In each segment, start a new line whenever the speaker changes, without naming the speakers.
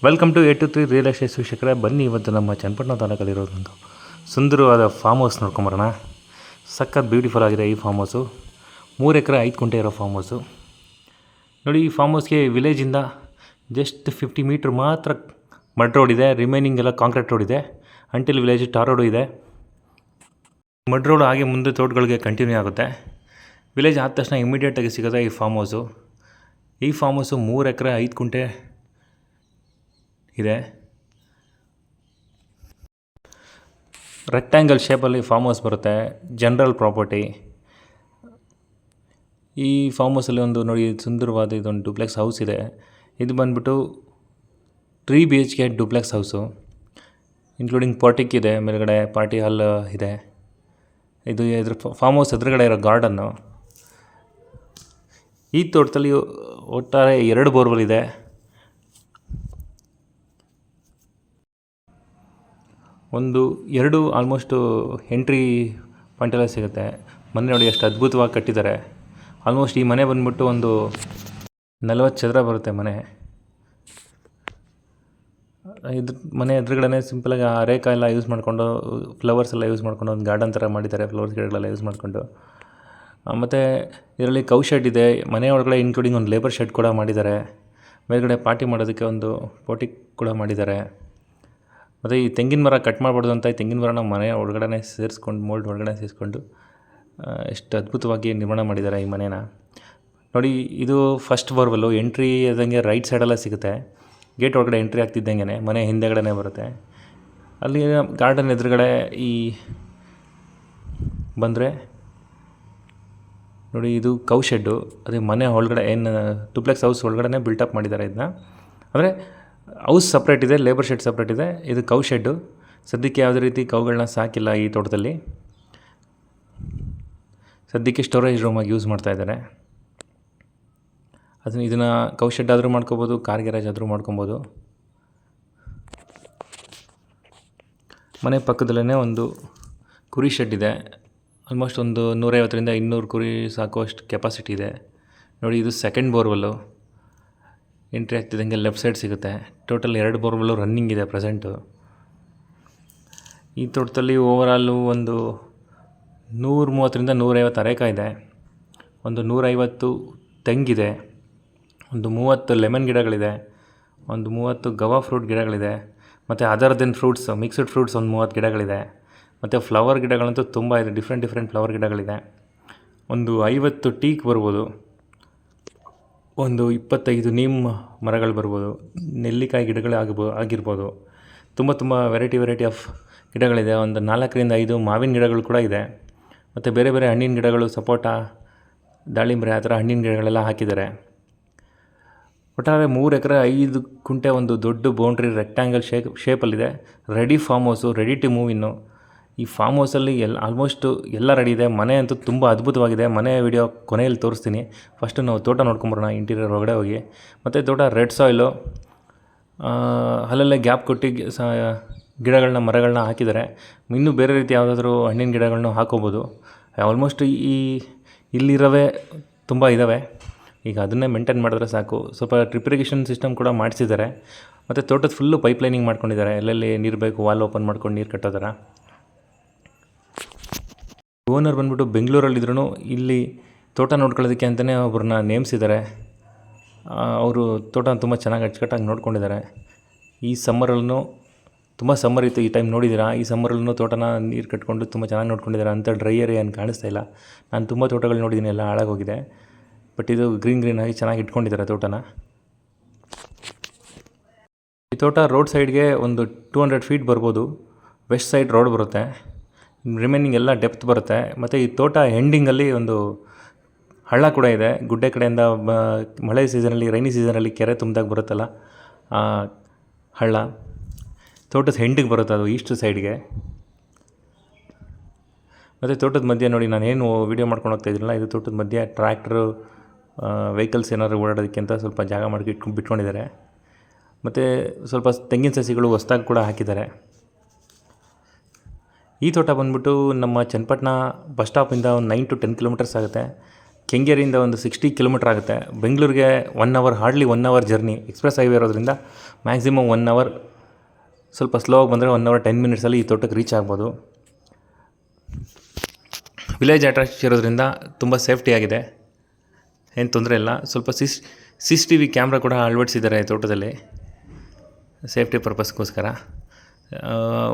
Welcome to 823 real estate ವೀಕ್ಷಕರೇ. ಬನ್ನಿ, ಇವತ್ತು ನಮ್ಮ ಚನ್ನಪಟ್ಟಣ ತಾಲೂಕಲ್ಲಿರೋದೊಂದು ಸುಂದರವಾದ ಫಾರ್ಮ್ ಹೌಸ್ ನೋಡ್ಕೊಂಬರೋಣ. ಸಖತ್ ಬ್ಯೂಟಿಫುಲ್ ಆಗಿದೆ ಈ ಫಾರ್ಮ್ ಹೌಸು. 3 ಎಕರೆ 5 ಗುಂಟೆ ಇರೋ ಫಾರ್ಮ್ ಹೌಸು ನೋಡಿ. ಈ ಫಾರ್ಮ್ ಹೌಸ್ಗೆ ವಿಲೇಜಿಂದ ಜಸ್ಟ್ 50 ಮೀಟ್ರ್ ಮಾತ್ರ ಮಡ್ ರೋಡ್ ಇದೆ. ರಿಮೈನಿಂಗ್ ಎಲ್ಲ ಕಾಂಕ್ರೀಟ್ ರೋಡ್ ಇದೆ. ಅಂಟಿಲ್ ವಿಲೇಜ್ ಟಾರ್ ರೋಡು ಇದೆ. ಮಡ್ ರೋಡ್ ಹಾಗೆ ಮುಂದೆ ತೋಟಗಳಿಗೆ ಕಂಟಿನ್ಯೂ ಆಗುತ್ತೆ. ವಿಲೇಜ್ ಆದ ತಕ್ಷಣ ಇಮಿಡಿಯೇಟಾಗಿ ಸಿಗೋದೆ ಈ ಫಾರ್ಮ್ ಹೌಸು. ಈ ಫಾರ್ಮ್ ಹೌಸು 3 ಎಕರೆ 5 ಗುಂಟೆ ಇದೆ. ರೆಕ್ಟ್ಯಾಂಗಲ್ ಶೇಪಲ್ಲಿ ಫಾರ್ಮ್ ಹೌಸ್ ಬರುತ್ತೆ. General property. ಈ ಫಾರ್ಮ್ ಹೌಸಲ್ಲಿ ಒಂದು ನೋಡಿ ಸುಂದರವಾದ ಇದೊಂದು ಡುಪ್ಲೆಕ್ಸ್ ಹೌಸ್ ಇದೆ. ಇದು ಬಂದ್ಬಿಟ್ಟು 3 BHK ಡುಪ್ಲೆಕ್ಸ್ ಹೌಸು, ಇನ್ಕ್ಲೂಡಿಂಗ್ ಪಾರ್ಟಿಕ್ ಇದೆ. ಮೇಲ್ಗಡೆ ಪಾರ್ಟಿ ಹಾಲ್ ಇದೆ. ಇದು ಇದ್ರ ಫಾರ್ಮ್ ಹೌಸ್ ಎದುರುಗಡೆ ಇರೋ ಗಾರ್ಡನ್ನು. ಈ ತೋಟದಲ್ಲಿ ಒಟ್ಟಾರೆ 2 ಬೋರ್ವೆಲ್ ಇದೆ. ಒಂದು 2 ಆಲ್ಮೋಸ್ಟು ಎಂಟ್ರಿ ಪಾಯಿಂಟೆಲ್ಲ ಸಿಗುತ್ತೆ. ಮನೆ ನೋಡಿ ಎಷ್ಟು ಅದ್ಭುತವಾಗಿ ಕಟ್ಟಿದ್ದಾರೆ. ಆಲ್ಮೋಸ್ಟ್ ಈ ಮನೆ ಬಂದ್ಬಿಟ್ಟು ಒಂದು 40 ಚದರ ಬರುತ್ತೆ ಮನೆ. ಇದು ಮನೆ ಎದುರುಗಡೆ ಸಿಂಪಲಾಗಿ ಅರೇಕ ಎಲ್ಲ ಯೂಸ್ ಮಾಡಿಕೊಂಡು, ಫ್ಲವರ್ಸ್ ಎಲ್ಲ ಯೂಸ್ ಮಾಡಿಕೊಂಡು ಒಂದು ಗಾರ್ಡನ್ ಥರ ಮಾಡಿದ್ದಾರೆ. ಫ್ಲವರ್ಸ್ ಗಿಡಗಳೆಲ್ಲ ಯೂಸ್ ಮಾಡಿಕೊಂಡು. ಮತ್ತು ಇದರಲ್ಲಿ ಕೌ ಶೆಡ್ ಇದೆ. ಮನೆ ಒಳಗಡೆ ಇನ್ಕ್ಲೂಡಿಂಗ್ ಒಂದು ಲೇಬರ್ ಶೆಡ್ ಕೂಡ ಮಾಡಿದ್ದಾರೆ. ಮೇಲ್ಗಡೆ ಪಾರ್ಟಿ ಮಾಡೋದಕ್ಕೆ ಒಂದು ಪೋರ್ಟಿಕ್ ಕೂಡ ಮಾಡಿದ್ದಾರೆ. ಮತ್ತು ಈ ತೆಂಗಿನ ಮರ ಕಟ್ ಮಾಡಬಾರ್ದು ಅಂತ ಈ ತೆಂಗಿನ ಮರನ ಮನೆ ಒಳಗಡೆ ಸೇರಿಸ್ಕೊಂಡು, ಮೋಲ್ಡ್ ಒಳಗಡೆ ಸೇರಿಸ್ಕೊಂಡು ಎಷ್ಟು ಅದ್ಭುತವಾಗಿ ನಿರ್ಮಾಣ ಮಾಡಿದ್ದಾರೆ ಈ ಮನೇನ ನೋಡಿ. ಇದು ಫಸ್ಟ್ ಬೋರ್ವೆಲ್ಲು. ಎಂಟ್ರಿ ಆದಂಗೆ ರೈಟ್ ಸೈಡೆಲ್ಲ ಸಿಗುತ್ತೆ. ಗೇಟ್ ಒಳಗಡೆ ಎಂಟ್ರಿ ಆಗ್ತಿದ್ದಂಗೆ ಮನೆ ಹಿಂದೆಗಡೆ ಬರುತ್ತೆ. ಅಲ್ಲಿ ಗಾರ್ಡನ್ ಎದುರುಗಡೆ ಈ ಬಂದರೆ ನೋಡಿ, ಇದು ಕೌ ಶೆಡ್ಡು. ಅದೇ ಮನೆ ಒಳಗಡೆ ಏನು ಡುಪ್ಲೆಕ್ಸ್ ಹೌಸ್ ಒಳಗಡೆ ಬಿಲ್ಟಪ್ ಮಾಡಿದ್ದಾರೆ ಇದನ್ನ. ಅಂದರೆ ಹೌಸ್ ಸಪ್ರೇಟ್ ಇದೆ, ಲೇಬರ್ ಶೆಡ್ ಸಪ್ರೇಟ್ ಇದೆ. ಇದು ಕೌ ಶೆಡ್ಡು. ಸದ್ಯಕ್ಕೆ ಯಾವುದೇ ರೀತಿ ಕೌಗಳನ್ನ ಸಾಕಿಲ್ಲ ಈ ತೋಟದಲ್ಲಿ. ಸದ್ಯಕ್ಕೆ ಸ್ಟೋರೇಜ್ ರೂಮಾಗಿ ಯೂಸ್ ಮಾಡ್ತಾಯಿದ್ದಾರೆ. ಇದನ್ನು ಕೌ ಶೆಡ್ ಆದರೂ ಮಾಡ್ಕೋಬೋದು, ಕಾರ್ ಗ್ಯಾರೇಜ್ ಆದರೂ ಮಾಡ್ಕೊಬೋದು. ಮನೆ ಪಕ್ಕದಲ್ಲೇ ಒಂದು ಕುರಿ ಶೆಡ್ ಇದೆ. ಆಲ್ಮೋಸ್ಟ್ ಒಂದು 150ರಿಂದ 200 ಕುರಿ ಸಾಕುವಷ್ಟು ಕೆಪಾಸಿಟಿ ಇದೆ ನೋಡಿ. ಇದು ಸೆಕೆಂಡ್ ಬೋರ್ವೆಲ್ಲು. ಎಂಟ್ರಿ ಆಗ್ತಿದ್ದಂಗೆ ಲೆಫ್ಟ್ ಸೈಡ್ ಸಿಗುತ್ತೆ. ಟೋಟಲ್ 2 ಬೋರ್ವೆಲ್ಲು ರನ್ನಿಂಗ್ ಇದೆ ಪ್ರೆಸೆಂಟು. ಈ ತೋಟದಲ್ಲಿ ಓವರಾಲು ಒಂದು 130ರಿಂದ 150 ಅರೇಕ ಇದೆ. ಒಂದು 150 ತೆಂಗಿದೆ. ಒಂದು 30 ಲೆಮನ್ ಗಿಡಗಳಿದೆ. ಒಂದು 30 ಗವಾ ಫ್ರೂಟ್ ಗಿಡಗಳಿದೆ. ಮತ್ತು other then fruits, mixed fruits ಒಂದು 30 ಗಿಡಗಳಿದೆ. ಮತ್ತು ಫ್ಲವರ್ ಗಿಡಗಳಂತೂ ತುಂಬ ಇದೆ. ಡಿಫ್ರೆಂಟ್ ಫ್ಲವರ್ ಗಿಡಗಳಿದೆ. ಒಂದು 50 ಟೀಕ್ ಬರ್ಬೋದು. ಒಂದು 25 ನೀಮ್ ಮರಗಳು ಬರ್ಬೋದು. ನೆಲ್ಲಿಕಾಯಿ ಗಿಡಗಳು ಆಗಿರ್ಬೋದು. ತುಂಬ ವೆರೈಟಿ ಆಫ್ ಗಿಡಗಳಿದೆ. ಒಂದು 4ರಿಂದ 5 ಮಾವಿನ ಗಿಡಗಳು ಕೂಡ ಇದೆ. ಮತ್ತು ಬೇರೆ ಹಣ್ಣಿನ ಗಿಡಗಳು, ಸಪೋಟ, ದಾಳಿಂಬೆ ಆ ಥರ ಹಣ್ಣಿನ ಗಿಡಗಳೆಲ್ಲ ಹಾಕಿದ್ದಾರೆ. ಒಟ್ಟಾರೆ 3 ಎಕರೆ 5 ಗುಂಟೆ ಒಂದು ದೊಡ್ಡ ಬೌಂಡ್ರಿ ರೆಕ್ಟ್ಯಾಂಗಲ್ ಶೇಪಲ್ಲಿದೆ. Ready farm house, ready to move ಇನ್ನು. ಈ ಫಾರ್ಮ್ ಹೌಸಲ್ಲಿ ಆಲ್ಮೋಸ್ಟು ಎಲ್ಲ ರೆಡಿ ಇದೆ. ಮನೆ ಅಂತೂ ತುಂಬ ಅದ್ಭುತವಾಗಿದೆ. ಮನೆ ವಿಡಿಯೋ ಕೊನೆಯಲ್ಲಿ ತೋರಿಸ್ತೀನಿ. ಫಸ್ಟು ನಾವು ತೋಟ ನೋಡ್ಕೊಂಬರೋಣ ಇಂಟೀರಿಯರ್ ಒಳಗಡೆ ಹೋಗಿ. ಮತ್ತು ತೋಟ ರೆಡ್ ಸಾಯಿಲು, ಅಲ್ಲಲ್ಲೇ ಗ್ಯಾಪ್ ಕೊಟ್ಟು ಗಿಡಗಳನ್ನ, ಮರಗಳನ್ನ ಹಾಕಿದ್ದಾರೆ. ಇನ್ನೂ ಬೇರೆ ರೀತಿ ಯಾವುದಾದ್ರೂ ಹಣ್ಣಿನ ಗಿಡಗಳನ್ನೂ ಹಾಕೋಬೋದು. ಆಲ್ಮೋಸ್ಟ್ ಇಲ್ಲಿರೋವೇ ತುಂಬ ಇದ್ದಾವೆ. ಈಗ ಅದನ್ನೇ ಮೇಂಟೈನ್ ಮಾಡಿದ್ರೆ ಸಾಕು. ಸ್ವಲ್ಪ ಡ್ರಿಪ್ ಇರಿಗೇಷನ್ ಸಿಸ್ಟಮ್ ಕೂಡ ಮಾಡಿಸಿದ್ದಾರೆ. ಮತ್ತು ತೋಟದ ಫುಲ್ಲು ಪೈಪ್ಲೈನಿಂಗ್ ಮಾಡ್ಕೊಂಡಿದ್ದಾರೆ. ಎಲ್ಲೆಲ್ಲಿ ನೀರು ಬೇಕು ವಾಲ್ ಓಪನ್ ಮಾಡ್ಕೊಂಡು ನೀರು ಕಟ್ಟೋ ಥರ. ಓನರ್ ಬಂದ್ಬಿಟ್ಟು ಬೆಂಗಳೂರಲ್ಲಿದ್ರೂ ಇಲ್ಲಿ ತೋಟ ನೋಡ್ಕೊಳ್ಳೋದಕ್ಕೆ ಅಂತಲೇ ಒಬ್ಬರನ್ನ ನೇಮಿಸಿದ್ದಾರೆ. ಅವರು ತೋಟ ತುಂಬ ಚೆನ್ನಾಗಿ ಅಚ್ಚುಕಟ್ಟಾಗಿ ನೋಡ್ಕೊಂಡಿದ್ದಾರೆ. ಈ ಸಮ್ಮರಲ್ಲೂ ತುಂಬ ಸಮ್ಮರ್ ಇತ್ತು, ಈ ಟೈಮ್ ನೋಡಿದ್ದೀರಾ. ಈ ಸಮ್ಮರಲ್ಲೂ ತೋಟನ ನೀರು ಕಟ್ಕೊಂಡು ತುಂಬ ಚೆನ್ನಾಗಿ ನೋಡ್ಕೊಂಡಿದ್ದಾರೆ. ಅಂಥ ಡ್ರೈ ಏರಿಯಾ ಏನು ಕಾಣಿಸ್ತಾ ಇಲ್ಲ. ನಾನು ತುಂಬ ತೋಟಗಳು ನೋಡಿದ್ದೀನಿ, ಎಲ್ಲ ಹಾಳಾಗೋಗಿದೆ. ಬಟ್ ಇದು ಗ್ರೀನ್ ಆಗಿ ಚೆನ್ನಾಗಿ ಇಟ್ಕೊಂಡಿದ್ದಾರೆ ತೋಟನ. ಈ ತೋಟ ರೋಡ್ ಸೈಡ್ಗೆ ಒಂದು 200 ಫೀಟ್ ಬರ್ಬೋದು. ವೆಸ್ಟ್ ಸೈಡ್ ರೋಡ್ ಬರುತ್ತೆ. ರಿಮೈನಿಂಗ್ ಎಲ್ಲ ಡೆಪ್ತ್ ಬರುತ್ತೆ. ಮತ್ತು ಈ ತೋಟ ಎಂಡಿಂಗಲ್ಲಿ ಒಂದು ಹಳ್ಳ ಕೂಡ ಇದೆ. ಗುಡ್ಡೆ ಕಡೆಯಿಂದ ಮಳೆ ಸೀಸನಲ್ಲಿ, ರೈನಿ ಸೀಸನಲ್ಲಿ ಕೆರೆ ತುಂಬಿದಾಗ ಬರುತ್ತಲ್ಲ ಆ ಹಳ್ಳ, ತೋಟದ ಎಂಡಿಗೆ ಬರುತ್ತೆ. ಅದು ಈಸ್ಟ್ ಸೈಡ್ಗೆ. ಮತ್ತು ತೋಟದ ಮಧ್ಯೆ ನೋಡಿ, ನಾನೇನು ವೀಡಿಯೋ ಮಾಡ್ಕೊಂಡು ಹೋಗ್ತಾ ಇದ್ದಿರಲ್ಲ, ಇದು ತೋಟದ ಮಧ್ಯೆ ಟ್ರ್ಯಾಕ್ಟ್ರು, ವೆಹಿಕಲ್ಸ್ ಏನಾದ್ರು ಓಡಾಡೋದಕ್ಕೆ ಅಂತ ಸ್ವಲ್ಪ ಜಾಗ ಮಾಡಿ ಬಿಟ್ಕೊಂಡಿದ್ದಾರೆ. ಮತ್ತು ಸ್ವಲ್ಪ ತೆಂಗಿನ ಸಸಿಗಳು ಹೊಸ್ದಾಗಿ ಕೂಡ ಹಾಕಿದ್ದಾರೆ. ಈ ತೋಟ ಬಂದ್ಬಿಟ್ಟು ನಮ್ಮ ಚನ್ನಪಟ್ಟಣ ಬಸ್ ಸ್ಟಾಪಿಂದ ಒಂದು 9 to 10 ಕಿಲೋಮೀಟರ್ಸ್ ಆಗುತ್ತೆ. ಕೆಂಗೇರಿಯಿಂದ ಒಂದು 60 ಕಿಲೋಮೀಟ್ರ್ ಆಗುತ್ತೆ. ಬೆಂಗಳೂರಿಗೆ 1 hour, hardly 1 hour journey. Express highway ಇರೋದ್ರಿಂದ ಮ್ಯಾಕ್ಸಿಮಮ್ 1 ಅವರ್, ಸ್ವಲ್ಪ ಸ್ಲೋ ಆಗಿ ಬಂದರೆ 1 ಅವರ್ 10 ಮಿನಿಟ್ಸಲ್ಲಿ ಈ ತೋಟಕ್ಕೆ ರೀಚ್ ಆಗ್ಬೋದು. ವಿಲೇಜ್ ಅಟ್ಯಾಚ್ ಇರೋದ್ರಿಂದ ತುಂಬ ಸೇಫ್ಟಿ ಆಗಿದೆ, ಏನು ತೊಂದರೆ ಇಲ್ಲ. ಸ್ವಲ್ಪ CCTV ಕ್ಯಾಮ್ರಾ ಕೂಡ ಅಳವಡಿಸಿದ್ದಾರೆ ತೋಟದಲ್ಲಿ, ಸೇಫ್ಟಿ ಪರ್ಪಸ್ಗೋಸ್ಕರ.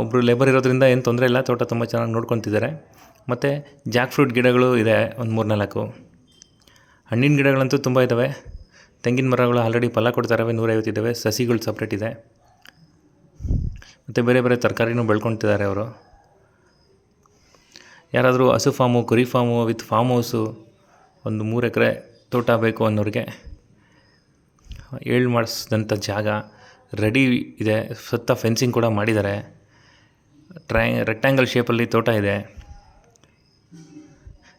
ಒಬ್ಬರು ಲೇಬರ್ ಇರೋದ್ರಿಂದ ಏನು ತೊಂದರೆ ಇಲ್ಲ, ತೋಟ ತುಂಬ ಚೆನ್ನಾಗಿ ನೋಡ್ಕೊತಿದ್ದಾರೆ. ಮತ್ತು ಜಾಕ್ ಫ್ರೂಟ್ ಗಿಡಗಳು ಇದೆ ಒಂದು 3-4. ಹಣ್ಣಿನ ಗಿಡಗಳಂತೂ ತುಂಬ ಇದ್ದಾವೆ. ತೆಂಗಿನ ಮರಗಳು ಆಲ್ರೆಡಿ ಫಲ ಕೊಡ್ತಾರವೆ, 150 ಇದ್ದಾವೆ. ಸಸಿಗಳು ಸಪ್ರೇಟ್ ಇದೆ. ಮತ್ತು ಬೇರೆ ಬೇರೆ ತರಕಾರಿನೂ ಬೆಳ್ಕೊತಿದ್ದಾರೆ ಅವರು. ಯಾರಾದರೂ ಹಸು ಫಾರ್ಮು, ಕುರಿ ಫಾರ್ಮು ವಿತ್ ಫಾರ್ಮ್ ಹೌಸು, ಒಂದು 3 ಎಕರೆ ತೋಟ ಬೇಕು ಅನ್ನೋರಿಗೆ 7 ಮಾಡಿಸಿದಂಥ ಜಾಗ ರೆಡಿ ಇದೆ. ಸುತ್ತ ಫೆನ್ಸಿಂಗ್ ಕೂಡ ಮಾಡಿದ್ದಾರೆ. ರೆಕ್ಟ್ಯಾಂಗಲ್ ಶೇಪಲ್ಲಿ ತೋಟ ಇದೆ.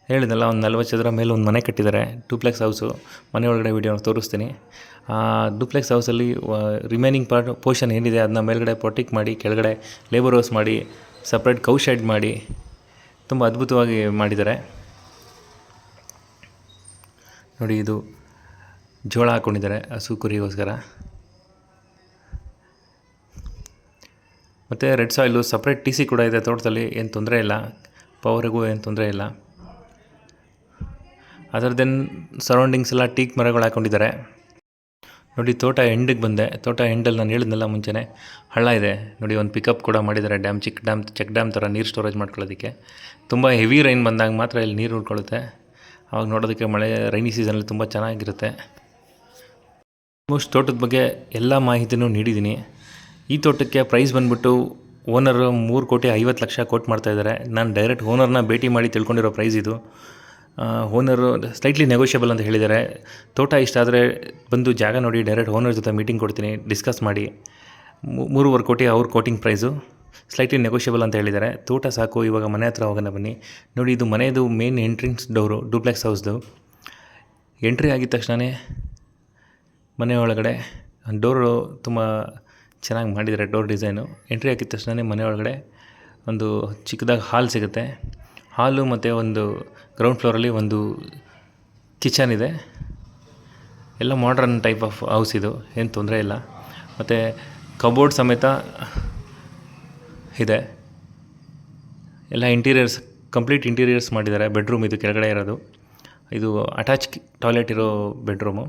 ಹೇಳಿದ್ನಲ್ಲ, ಒಂದು 40 ಚದರ ಮೇಲೆ ಒಂದು ಮನೆ ಕಟ್ಟಿದ್ದಾರೆ, ಡೂಪ್ಲೆಕ್ಸ್ ಹೌಸು. ಮನೆ ಒಳಗಡೆ ವೀಡಿಯೋ ತೋರಿಸ್ತೀನಿ. ಡೂಪ್ಲೆಕ್ಸ್ ಹೌಸಲ್ಲಿ ರಿಮೈನಿಂಗ್ ಪೋರ್ಷನ್ ಏನಿದೆ ಅದನ್ನ ಮೇಲ್ಗಡೆ ಪೊಟಿಕ್ ಮಾಡಿ, ಕೆಳಗಡೆ ಲೇಬರ್ ಹೌಸ್ ಮಾಡಿ, ಸಪ್ರೇಟ್ ಕೌ ಶೆಡ್ ಮಾಡಿ ತುಂಬ ಅದ್ಭುತವಾಗಿ ಮಾಡಿದ್ದಾರೆ. ನೋಡಿ, ಇದು ಜೋಳ ಹಾಕ್ಕೊಂಡಿದ್ದಾರೆ ಹಸು ಕುರಿಗೋಸ್ಕರ. ಮತ್ತು ರೆಡ್ ಸಾಯಿಲು ಸಪ್ರೇಟ್ TC ಕೂಡ ಇದೆ ತೋಟದಲ್ಲಿ, ಏನು ತೊಂದರೆ ಇಲ್ಲ. ಪವರಿಗೂ ಏನು ತೊಂದರೆ ಇಲ್ಲ. ಅದರ್ ದೆನ್ ಸರೌಂಡಿಂಗ್ಸ್ ಎಲ್ಲ ಟೀಕ್ ಮರಗಳು ಹಾಕ್ಕೊಂಡಿದ್ದಾರೆ. ನೋಡಿ, ತೋಟ ಎಂಡಿಗೆ ಬಂದೆ. ತೋಟ ಎಂಡಲ್ಲಿ ನಾನು ಹೇಳಿದ್ನಲ್ಲ ಮುಂಚೆನೇ, ಹಳ್ಳ ಇದೆ. ನೋಡಿ, ಒಂದು ಪಿಕಪ್ ಕೂಡ ಮಾಡಿದ್ದಾರೆ. ಚೆಕ್ ಡ್ಯಾಮ್ ಥರ ನೀರು ಸ್ಟೋರೇಜ್ ಮಾಡ್ಕೊಳ್ಳೋದಕ್ಕೆ. ತುಂಬ ಹೆವಿ ರೈನ್ ಬಂದಾಗ ಮಾತ್ರ ಇಲ್ಲಿ ನೀರು ಉಳ್ಕೊಳ್ಳುತ್ತೆ. ಆವಾಗ ನೋಡೋದಕ್ಕೆ ರೈನಿ ಸೀಸನಲ್ಲಿ ತುಂಬ ಚೆನ್ನಾಗಿರುತ್ತೆ. ಆಲ್ಮೋಸ್ಟ್ ತೋಟದ ಬಗ್ಗೆ ಎಲ್ಲ ಮಾಹಿತಿನೂ ನೀಡಿದ್ದೀನಿ. ಈ ತೋಟಕ್ಕೆ ಪ್ರೈಸ್ ಬಂದುಬಿಟ್ಟು ಓನರ್ 3,50,00,000 ಕೋಟ್ ಮಾಡ್ತಾಯಿದ್ದಾರೆ. ನಾನು ಡೈರೆಕ್ಟ್ ಓನರ್ನ ಭೇಟಿ ಮಾಡಿ ತಿಳ್ಕೊಂಡಿರೋ ಪ್ರೈಸ್ ಇದು. ಓನರು ಸ್ಲೈಟ್ಲಿ ನೆಗೋಷಿಯಬಲ್ ಅಂತ ಹೇಳಿದ್ದಾರೆ. ತೋಟ ಇಷ್ಟ ಆದರೆ ಬಂದು ಜಾಗ ನೋಡಿ ಡೈರೆಕ್ಟ್ ಓನರ್ ಜೊತೆ ಮೀಟಿಂಗ್ ಕೊಡ್ತೀನಿ, ಡಿಸ್ಕಸ್ ಮಾಡಿ. 3.25 ಕೋಟಿ ಅವ್ರ ಕೋಟಿಂಗ್ ಪ್ರೈಸು, ಸ್ಲೈಟ್ಲಿ ನೆಗೋಷಿಯಬಲ್ ಅಂತ ಹೇಳಿದ್ದಾರೆ. ತೋಟ ಸಾಕು, ಇವಾಗ ಮನೆ ಹತ್ರ ಹೋಗೋಣ ಬನ್ನಿ. ನೋಡಿ, ಇದು ಮನೆಯದು ಮೇನ್ ಎಂಟ್ರೆನ್ಸ್ ಡೋರು, ಡೂಪ್ಲೆಕ್ಸ್ ಹೌಸ್ದು. ಎಂಟ್ರಿ ಆಗಿದ ತಕ್ಷಣವೇ ಮನೆ ಒಳಗಡೆ ಡೋರು ತುಂಬ ಚೆನ್ನಾಗಿ ಮಾಡಿದ್ದಾರೆ, ಡೋರ್ ಡಿಸೈನು. ಎಂಟ್ರಿ ಆಗಿದ ತಕ್ಷಣವೇ ಮನೆ ಒಳಗಡೆ ಒಂದು ಚಿಕ್ಕದಾಗಿ ಹಾಲ್ ಸಿಗುತ್ತೆ. ಹಾಲು ಮತ್ತು ಒಂದು ಗ್ರೌಂಡ್ ಫ್ಲೋರಲ್ಲಿ ಒಂದು ಕಿಚನ್ ಇದೆ. ಎಲ್ಲ ಮಾಡ್ರನ್ ಟೈಪ್ ಆಫ್ ಹೌಸ್ ಇದು, ಏನು ತೊಂದರೆ ಇಲ್ಲ. ಮತ್ತು ಕಬೋರ್ಡ್ ಸಮೇತ ಇದೆ. ಎಲ್ಲ ಇಂಟೀರಿಯರ್ಸ್, ಕಂಪ್ಲೀಟ್ ಇಂಟೀರಿಯರ್ಸ್ ಮಾಡಿದ್ದಾರೆ. ಬೆಡ್ರೂಮ್ ಇದು ಕೆಳಗಡೆ ಇರೋದು. ಇದು ಅಟ್ಯಾಚ್ ಟಾಯ್ಲೆಟ್ ಇರೋ ಬೆಡ್ರೂಮು.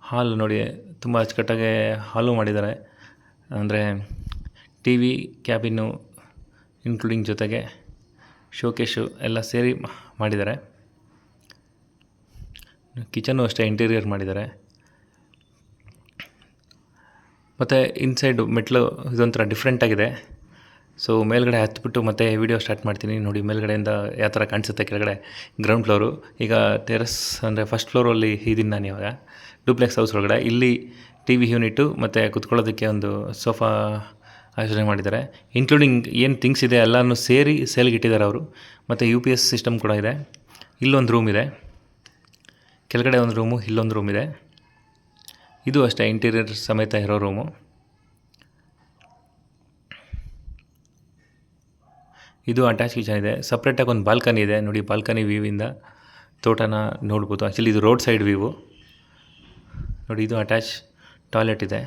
ಹಾಲ್ ನೋಡಿ, ತುಂಬ ಅಚ್ಚುಕಟ್ಟಾಗಿ ಹಾಲು ಮಾಡಿದ್ದಾರೆ. ಅಂದರೆ TV ಕ್ಯಾಬಿನ್ನು ಇನ್ಕ್ಲೂಡಿಂಗ್ ಜೊತೆಗೆ ಶೋಕೇಶು ಎಲ್ಲ ಸೇರಿ ಮಾಡಿದ್ದಾರೆ. ಕಿಚನ್ನು ಅಷ್ಟೇ ಇಂಟೀರಿಯರ್ ಮಾಡಿದ್ದಾರೆ. ಮತ್ತು ಇನ್ಸೈಡು ಮೆಟ್ಲು ಇದೊಂಥರ ಡಿಫ್ರೆಂಟಾಗಿದೆ. ಸೊ ಮೇಲ್ಗಡೆ ಹತ್ಬಿಟ್ಟು ಮತ್ತೆ ವಿಡಿಯೋ ಸ್ಟಾರ್ಟ್ ಮಾಡ್ತೀನಿ. ನೋಡಿ, ಮೇಲ್ಗಡೆಯಿಂದ ಯಾವ ಥರ ಕಾಣಿಸುತ್ತೆ ಕೆಳಗಡೆ ಗ್ರೌಂಡ್ ಫ್ಲೋರು. ಈಗ ಟೆರೆಸ್ ಅಂದರೆ ಫಸ್ಟ್ ಫ್ಲೋರಲ್ಲಿ ಇದ್ದೀನಿ ನಾನು ಇವಾಗ ಡೂಪ್ಲೆಕ್ಸ್ ಹೌಸ್ ಒಳಗಡೆ. ಇಲ್ಲಿ TV ಯೂನಿಟು ಮತ್ತು ಕುತ್ಕೊಳ್ಳೋದಕ್ಕೆ ಒಂದು ಸೋಫಾ ಆಯೋಜನೆ ಮಾಡಿದ್ದಾರೆ. ಇನ್ಕ್ಲೂಡಿಂಗ್ ಏನು ಥಿಂಗ್ಸ್ ಇದೆ ಎಲ್ಲನೂ ಸೇರಿ ಸೇಲ್ಗೆ ಇಟ್ಟಿದ್ದಾರೆ ಅವರು. ಮತ್ತು UPS ಸಿಸ್ಟಮ್ ಕೂಡ ಇದೆ. ಇಲ್ಲೊಂದು ರೂಮ್ ಇದೆ, ಕೆಳಗಡೆ ಒಂದು ರೂಮು, ಇಲ್ಲೊಂದು ರೂಮ್ ಇದೆ. ಇದು ಅಷ್ಟೇ ಇಂಟೀರಿಯರ್ ಸಮೇತ ಇರೋ ರೂಮು. ಇದು ಅಟ್ಯಾಚ್ ಕಿಚನ್ ಇದೆ. ಸಪ್ರೇಟಾಗಿ ಒಂದು ಬಾಲ್ಕನಿ ಇದೆ. ನೋಡಿ, ಬಾಲ್ಕನಿ ವ್ಯೂವಿಂದ ತೋಟನ ನೋಡ್ಬೋದು. ಆ್ಯಕ್ಚುಲಿ ಇದು ರೋಡ್ ಸೈಡ್ ವ್ಯೂವು. ನೋಡಿ, ಇದು ಅಟ್ಯಾಚ್ ಟಾಯ್ಲೆಟ್ ಇದೆ.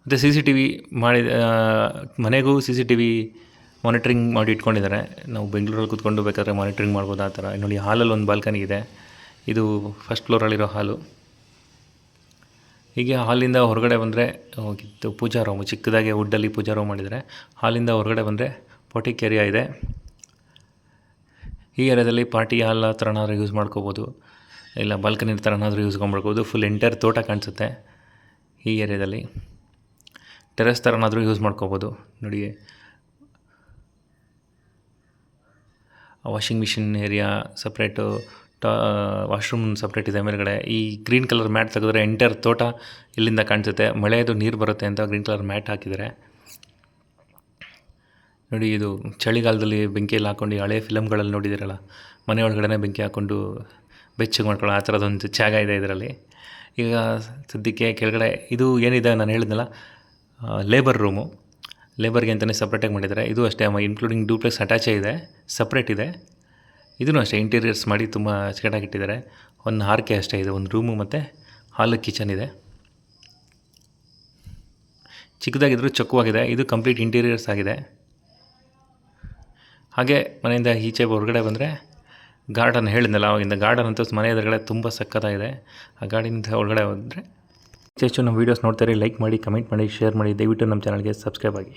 ಮತ್ತು CCTV ಮಾಡಿ, ಮನೆಗೂ CCTV ಮಾನಿಟ್ರಿಂಗ್ ಮಾಡಿ ಇಟ್ಕೊಂಡಿದ್ದಾರೆ. ನಾವು ಬೆಂಗಳೂರಲ್ಲಿ ಕೂತ್ಕೊಂಡು ಬೇಕಾದ್ರೆ ಮಾನಿಟ್ರಿಂಗ್ ಮಾಡ್ಬೋದು, ಆ ಥರ. ನೋಡಿ, ಹಾಲಲ್ಲಿ ಒಂದು ಬಾಲ್ಕನಿ ಇದೆ. ಇದು ಫಸ್ಟ್ ಫ್ಲೋರಲ್ಲಿರೋ ಹಾಲು. ಹೀಗೆ ಹಾಲಿಂದ ಹೊರಗಡೆ ಬಂದರೆ ಹೋಗಿತ್ತು ಪೂಜಾ ರೂಮು, ಚಿಕ್ಕದಾಗಿ ವುಡ್ಡಲ್ಲಿ ಪೂಜಾ ರೂಮ್ ಮಾಡಿದ್ದಾರೆ. ಹಾಲಿಂದ ಹೊರಗಡೆ ಬಂದರೆ ಪೊಟಿಕ್ ಏರಿಯಾ ಇದೆ. ಈ ಏರಿಯಾದಲ್ಲಿ ಪಾರ್ಟಿ ಹಾಲ್ ಆ ಥರನಾದ್ರೂ ಯೂಸ್ ಮಾಡ್ಕೋಬೋದು, ಇಲ್ಲ ಬಾಲ್ಕನಿ ಥರನಾದ್ರೂ ಯೂಸ್ ಮಾಡ್ಕೋಬೋದು. ಫುಲ್ ಎಂಟೈರ್ ತೋಟ ಕಾಣಿಸುತ್ತೆ ಈ ಏರಿಯಾದಲ್ಲಿ. ಟೆರೆಸ್ ಥರನಾದ್ರೂ ಯೂಸ್ ಮಾಡ್ಕೋಬೋದು. ನೋಡಿ, washing machine area separate, washroom separate ಇದೆ ಮೇಲ್ಗಡೆ. ಈ ಗ್ರೀನ್ ಕಲರ್ ಮ್ಯಾಟ್ ತೆಗೆದ್ರೆ ಎಂಟೈರ್ ತೋಟ ಇಲ್ಲಿಂದ ಕಾಣಿಸುತ್ತೆ. ಮಳೆಯದು ನೀರು ಬರುತ್ತೆ ಅಂತ ಗ್ರೀನ್ ಕಲರ್ ಮ್ಯಾಟ್ ಹಾಕಿದ್ದಾರೆ. ನೋಡಿ, ಇದು ಚಳಿಗಾಲದಲ್ಲಿ ಬೆಂಕಿಯಲ್ಲಿ ಹಾಕ್ಕೊಂಡು ಹಳೆ ಫಿಲಮ್ಗಳಲ್ಲಿ ನೋಡಿದಿರಲ್ಲ, ಮನೆ ಒಳಗಡೆ ಬೆಂಕಿ ಹಾಕ್ಕೊಂಡು ಬೆಚ್ಚಗೆ ಮಾಡ್ಕೊಳ್ಳೋ ಆ ಥರದೊಂದು ಜಾಗ ಇದೆ ಇದರಲ್ಲಿ. ಈಗ ಸದ್ಯಕ್ಕೆ ಕೆಳಗಡೆ ಇದು ಏನಿದೆ ನಾನು ಹೇಳಿದ್ನಲ್ಲ, ಲೇಬರ್ ರೂಮು. ಲೇಬರ್ಗೆ ಅಂತಲೇ ಸಪ್ರೇಟಾಗಿ ಮಾಡಿದ್ದಾರೆ. ಇದು ಅಷ್ಟೇ ಇನ್ಕ್ಲೂಡಿಂಗ್ ಡೂಪ್ಲೆಕ್ಸ್ ಅಟ್ಯಾಚೇ ಇದೆ, ಸಪ್ರೇಟ್ ಇದೆ. ಇದೂ ಅಷ್ಟೇ ಇಂಟೀರಿಯರ್ಸ್ ಮಾಡಿ ತುಂಬ ಅಚ್ಚುಕಟ್ಟಾಗಿ ಇಟ್ಟಿದ್ದಾರೆ. ಒಂದು ಹಾರ್ಕೆ ಅಷ್ಟೇ ಇದೆ, ಒಂದು ರೂಮು ಮತ್ತು ಹಾಲು ಕಿಚನ್ ಇದೆ. ಚಿಕ್ಕದಾಗಿದ್ದರೂ ಚೊಕ್ಕವಾಗಿದೆ. ಇದು ಕಂಪ್ಲೀಟ್ ಇಂಟೀರಿಯರ್ಸ್ ಆಗಿದೆ. ಹಾಗೆ ಮನೆಯಿಂದ ಈಚೆ ಹೊರಗಡೆ ಬಂದರೆ ಗಾರ್ಡನ್ ಹೇಳಿದ್ನಲ್ಲ ಆವಾಗಿಂದ, ಗಾರ್ಡನ್ ಅಂತೂ ಮನೆ ಎದುರುಗಡೆ ತುಂಬ ಸಕ್ಕತ್ತಾಗಿದೆ. ಆ ಗಾರ್ಡನಿಂದ ಒಳಗಡೆ ಹೋದರೆ ಹೆಚ್ಚು ನಮ್ಮ ವೀಡಿಯೋಸ್ ನೋಡ್ತಾರೆ, ಲೈಕ್ ಮಾಡಿ, ಕಮೆಂಟ್ ಮಾಡಿ, ಶೇರ್ ಮಾಡಿ. ದಯವಿಟ್ಟು ನಮ್ಮ ಚಾನಲ್ಗೆ ಸಬ್ಸ್ಕ್ರೈಬ್ ಆಗಿ.